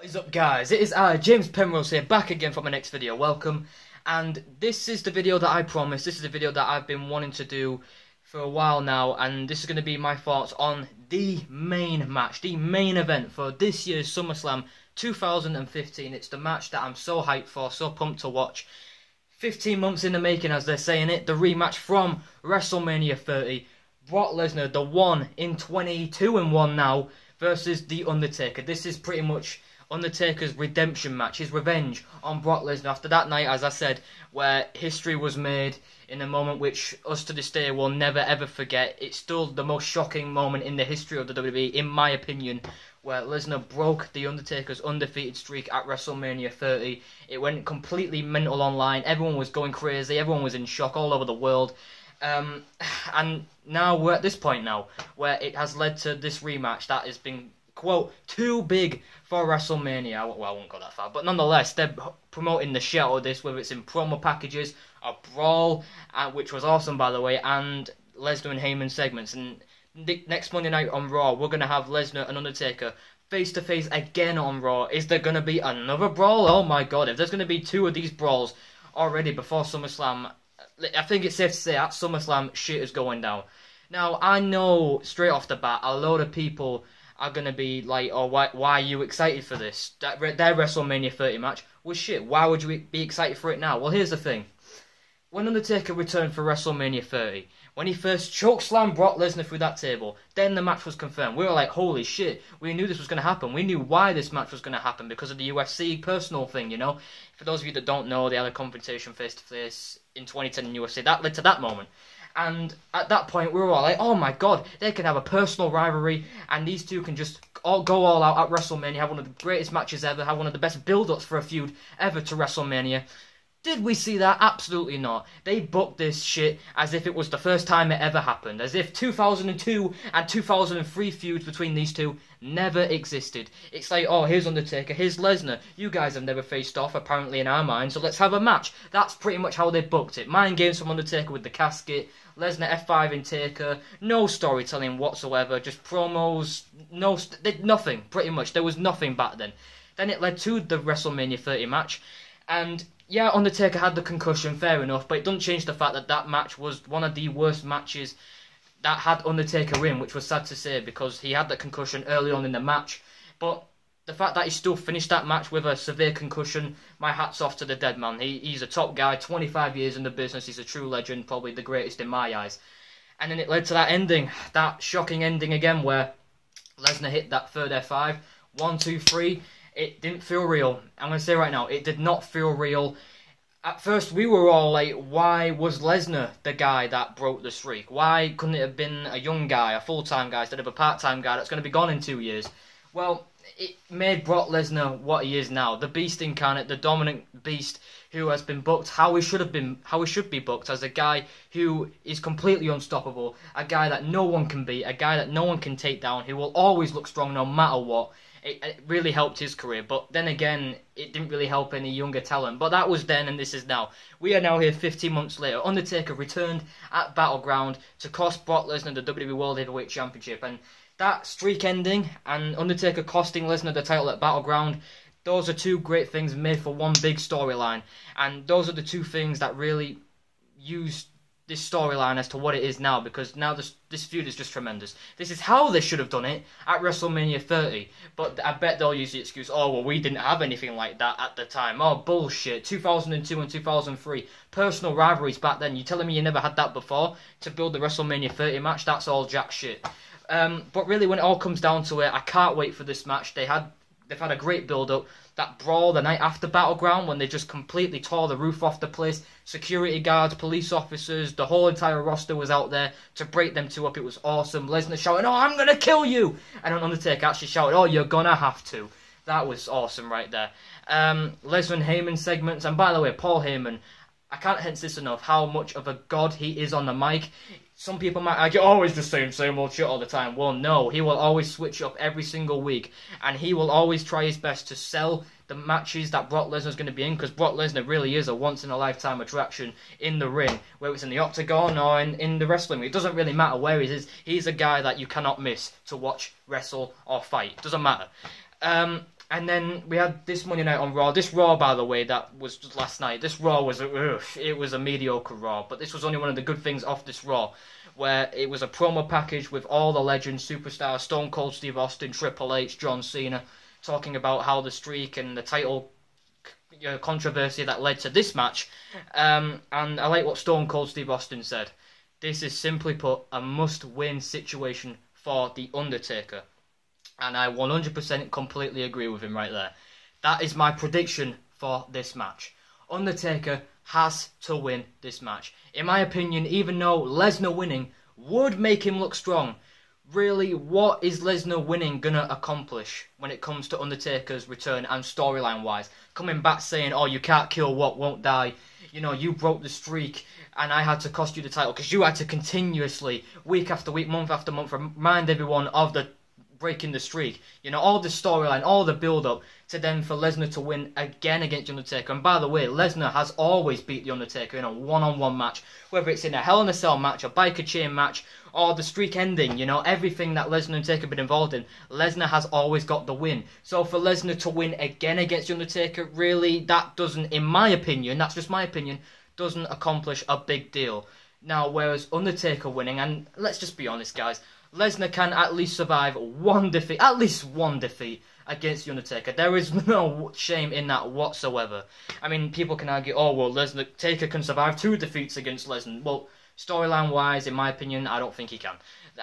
What is up, guys? It is James Penrose here, back again for my next video. Welcome. And this is the video that I promised. This is the video that I've been wanting to do for a while now, and this is going to be my thoughts on the main match, the main event for this year's SummerSlam 2015. It's the match that I'm so hyped for, so pumped to watch. 15 months in the making, as they're saying it. The rematch from WrestleMania 30. Brock Lesnar, the one in 22-1 now, versus The Undertaker. This is pretty much Undertaker's redemption match, his revenge on Brock Lesnar after that night, as I said, where history was made in a moment which us to this day will never ever forget. It's still the most shocking moment in the history of the WWE, in my opinion, where Lesnar broke The Undertaker's undefeated streak at WrestleMania 30. It went completely mental online. Everyone was going crazy. Everyone was in shock all over the world. And now we're at this point now, where it has led to this rematch that has been, quote, too big for WrestleMania. Well, I won't go that far, but nonetheless, they're promoting the shit out of this, whether it's in promo packages, a brawl, which was awesome, by the way, and Lesnar and Heyman segments. And next Monday night on Raw, we're going to have Lesnar and Undertaker face-to-face again on Raw. Is there going to be another brawl? Oh my god, if there's going to be two of these brawls already before SummerSlam, I think it's safe to say at SummerSlam, shit is going down. Now, I know straight off the bat, a load of people are going to be like, oh, why are you excited for this? Their WrestleMania 30 match was shit. Why would you be excited for it now? Well, here's the thing. When Undertaker returned for WrestleMania 30, when he first chokeslammed Brock Lesnar through that table, then the match was confirmed. We were like, holy shit, we knew this was going to happen. We knew why this match was going to happen, because of the UFC personal thing, you know? For those of you that don't know, they had a confrontation face-to-face in 2010 in UFC. That led to that moment. And at that point, we were all like, oh my god, they can have a personal rivalry, and these two can just go all out at WrestleMania, have one of the greatest matches ever, have one of the best build-ups for a feud ever to WrestleMania. Did we see that? Absolutely not. They booked this shit as if it was the first time it ever happened. As if 2002 and 2003 feuds between these two never existed. It's like, oh, here's Undertaker, here's Lesnar. You guys have never faced off, apparently in our minds, so let's have a match. That's pretty much how they booked it. Mind games from Undertaker with the casket, Lesnar F5 in Taker, no storytelling whatsoever, just promos, nothing, pretty much. There was nothing back then. Then it led to the WrestleMania 30 match, and yeah, Undertaker had the concussion, fair enough, but it doesn't change the fact that that match was one of the worst matches that had Undertaker in, which was sad to say because he had that concussion early on in the match. But the fact that he still finished that match with a severe concussion, my hat's off to the dead man. He's a top guy, 25 years in the business, he's a true legend, probably the greatest in my eyes. And then it led to that ending, that shocking ending again where Lesnar hit that third F5, 1, 2, 3. It didn't feel real. I'm going to say right now, it did not feel real. At first, we were all like, why was Lesnar the guy that broke the streak? Why couldn't it have been a young guy, a full-time guy, instead of a part-time guy that's going to be gone in 2 years? Well, it made Brock Lesnar what he is now. The beast incarnate, the dominant beast who has been booked how he should be booked, as a guy who is completely unstoppable, a guy that no one can beat, a guy that no one can take down, who will always look strong no matter what. It really helped his career, but then again, it didn't really help any younger talent. But that was then, and this is now. We are now here 15 months later. Undertaker returned at Battleground to cost Brock Lesnar the WWE World Heavyweight Championship. And that streak ending, and Undertaker costing Lesnar the title at Battleground, those are two great things made for one big storyline. And those are the two things that really used this storyline as to what it is now, because now this feud is just tremendous. This is how they should have done it at WrestleMania 30, but I bet they'll use the excuse, oh, well, we didn't have anything like that at the time. Oh, bullshit. 2002 and 2003, personal rivalries back then. You telling me you never had that before to build the WrestleMania 30 match? That's all jack shit. But really, when it all comes down to it, I can't wait for this match. They've had a great build-up. That brawl the night after Battleground, when they just completely tore the roof off the place. Security guards, police officers, the whole entire roster was out there to break them two up. It was awesome. Lesnar shouting, oh, I'm going to kill you! And then Undertaker actually shouted, oh, you're going to have to. That was awesome right there. Lesnar and Heyman segments. And by the way, Paul Heyman, I can't hint this enough, how much of a god he is on the mic. Some people might argue, oh, he's just saying same old shit all the time. Well, no, he will always switch up every single week. And he will always try his best to sell the matches that Brock Lesnar's going to be in, because Brock Lesnar really is a once-in-a-lifetime attraction in the ring, whether it's in the octagon or in the wrestling ring. It doesn't really matter where he is. He's a guy that you cannot miss to watch, wrestle, or fight. It doesn't matter. And then we had this Monday night on Raw. This Raw, by the way, that was just last night. This Raw was it was a mediocre Raw, but this was only one of the good things off this Raw, where it was a promo package with all the legends, superstars, Stone Cold Steve Austin, Triple H, John Cena, talking about how the streak and the title controversy that led to this match. And I like what Stone Cold Steve Austin said. This is simply put a must-win situation for The Undertaker. And I 100% completely agree with him right there. That is my prediction for this match. Undertaker has to win this match. In my opinion, even though Lesnar winning would make him look strong, really, what is Lesnar winning gonna accomplish when it comes to Undertaker's return and storyline-wise? Coming back saying, oh, you can't kill what won't die. You know, you broke the streak and I had to cost you the title because you had to continuously, week after week, month after month, remind everyone of the breaking the streak. You know, all the storyline, all the build-up to then for Lesnar to win again against The Undertaker. And by the way, Lesnar has always beat The Undertaker in a one-on-one match, whether it's in a Hell in a Cell match, a biker chain match, or the streak ending. You know, everything that Lesnar and Undertaker have been involved in, Lesnar has always got the win. So for Lesnar to win again against The Undertaker, really, that doesn't, in my opinion, that's just my opinion, doesn't accomplish a big deal. Now, whereas Undertaker winning, and let's just be honest, guys, Lesnar can at least survive one defeat, at least one defeat against The Undertaker. There is no shame in that whatsoever. I mean, people can argue, oh, well, Taker can survive 2 defeats against Lesnar. Well, storyline-wise, in my opinion, I don't think he can.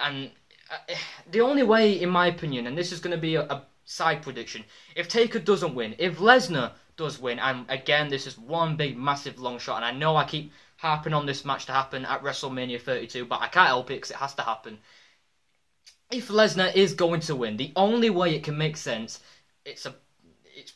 And the only way, in my opinion, and this is going to be a side prediction, if Taker doesn't win, if Lesnar does win, and again, this is one big, massive, long shot, and I know I keep harping on this match to happen at WrestleMania 32, but I can't help it because it has to happen. If Lesnar is going to win, the only way it can make sense, it's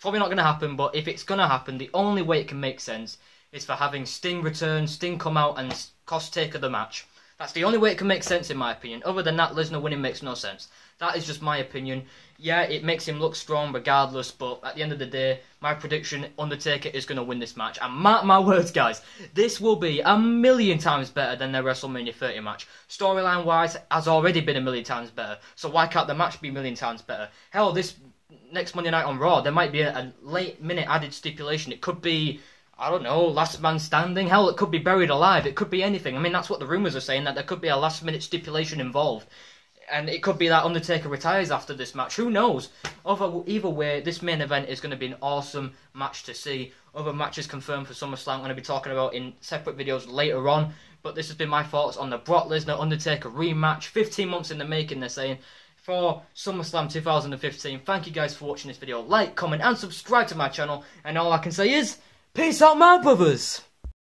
probably not going to happen, but if it's going to happen, the only way it can make sense is for having Sting return, Sting come out and cost Taker the match. That's the only way it can make sense in my opinion. Other than that, Lesnar winning makes no sense. That is just my opinion. Yeah, it makes him look strong regardless, but at the end of the day, my prediction, Undertaker is going to win this match. And mark my words, guys, this will be a million times better than their WrestleMania 30 match. Storyline-wise, has already been a million times better. So why can't the match be a million times better? Hell, this next Monday night on Raw, there might be a late-minute added stipulation. It could be, I don't know, last man standing. Hell, it could be buried alive. It could be anything. I mean, that's what the rumours are saying, that there could be a last-minute stipulation involved. And it could be that Undertaker retires after this match. Who knows? Either way, this main event is going to be an awesome match to see. Other matches confirmed for Summerslam I'm going to be talking about in separate videos later on. But this has been my thoughts on the Brock Lesnar-Undertaker rematch. 15 months in the making, they're saying, for SummerSlam 2015. Thank you guys for watching this video. Like, comment, and subscribe to my channel. And all I can say is, peace out, my brothers!